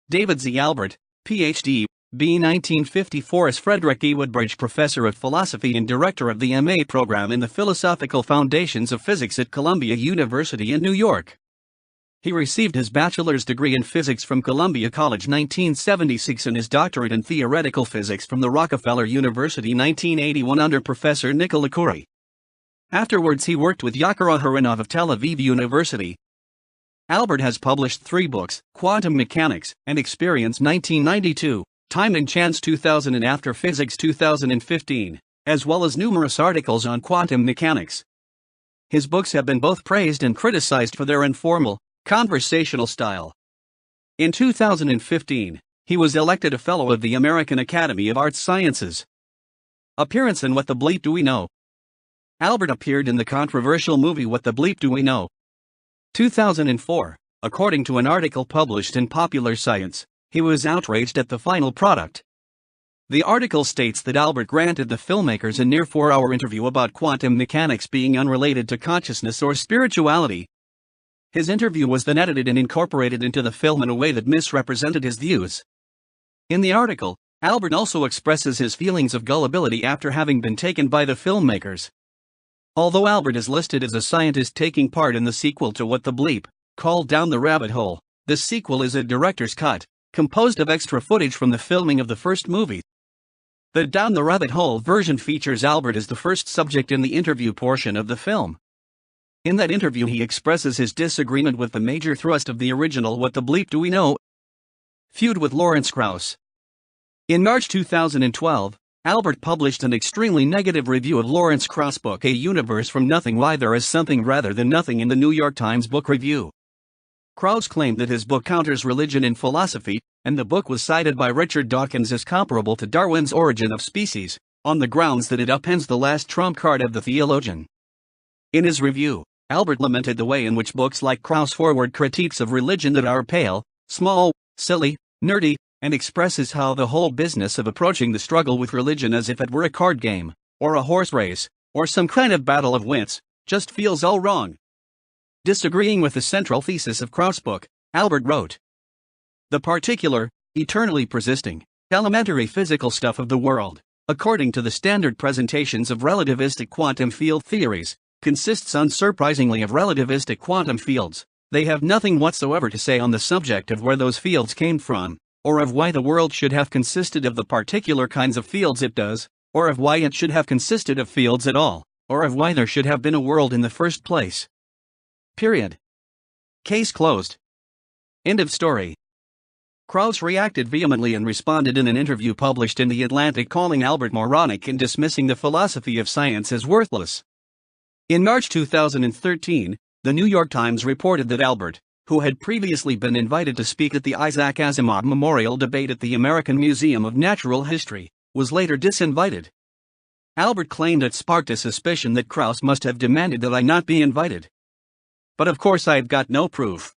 David Z. Albert, Ph.D., B. 1954 is Frederick E. Woodbridge Professor of Philosophy and Director of the M.A. program in the Philosophical Foundations of Physics at Columbia University in New York. He received his bachelor's degree in physics from Columbia College 1976 and his doctorate in theoretical physics from the Rockefeller University 1981 under Professor Nicola Khoury. Afterwards he worked with Yakir Aharonov of Tel Aviv University. Albert has published 3 books, Quantum Mechanics and Experience 1992, Time and Chance 2000 and After Physics 2015, as well as numerous articles on quantum mechanics. His books have been both praised and criticized for their informal, conversational style. In 2015, he was elected a Fellow of the American Academy of Arts Sciences. Appearance in What the Bleep Do We Know? Albert appeared in the controversial movie What the Bleep Do We Know? 2004, according to an article published in Popular Science. He was outraged at the final product. The article states that Albert granted the filmmakers a near 4-hour interview about quantum mechanics being unrelated to consciousness or spirituality. His interview was then edited and incorporated into the film in a way that misrepresented his views. In the article, Albert also expresses his feelings of gullibility after having been taken by the filmmakers. Although Albert is listed as a scientist taking part in the sequel to What the Bleep, called Down the Rabbit Hole, the sequel is a director's cut, composed of extra footage from the filming of the first movie. The Down the Rabbit Hole version features Albert as the first subject in the interview portion of the film. In that interview he expresses his disagreement with the major thrust of the original What the Bleep Do We Know? Feud with Lawrence Krauss. In March 2012, Albert published an extremely negative review of Lawrence Krauss' book A Universe from Nothing, Why There Is Something Rather Than Nothing in the New York Times Book Review. Krauss claimed that his book counters religion and philosophy, and the book was cited by Richard Dawkins as comparable to Darwin's Origin of Species, on the grounds that it upends the last trump card of the theologian. In his review, Albert lamented the way in which books like Krauss forward critiques of religion that are pale, small, silly, nerdy, and expresses how the whole business of approaching the struggle with religion as if it were a card game, or a horse race, or some kind of battle of wits, just feels all wrong. Disagreeing with the central thesis of Krauss' book, Albert wrote, "The particular, eternally persisting, elementary physical stuff of the world, according to the standard presentations of relativistic quantum field theories, consists unsurprisingly of relativistic quantum fields. They have nothing whatsoever to say on the subject of where those fields came from, or of why the world should have consisted of the particular kinds of fields it does, or of why it should have consisted of fields at all, or of why there should have been a world in the first place. Period. Case closed. End of story." Krauss reacted vehemently and responded in an interview published in The Atlantic, calling Albert moronic and dismissing the philosophy of science as worthless. In March 2013, the New York Times reported that Albert, who had previously been invited to speak at the Isaac Asimov Memorial Debate at the American Museum of Natural History, was later disinvited. Albert claimed it sparked a suspicion that Krauss must have demanded that I not be invited. But of course I've got no proof.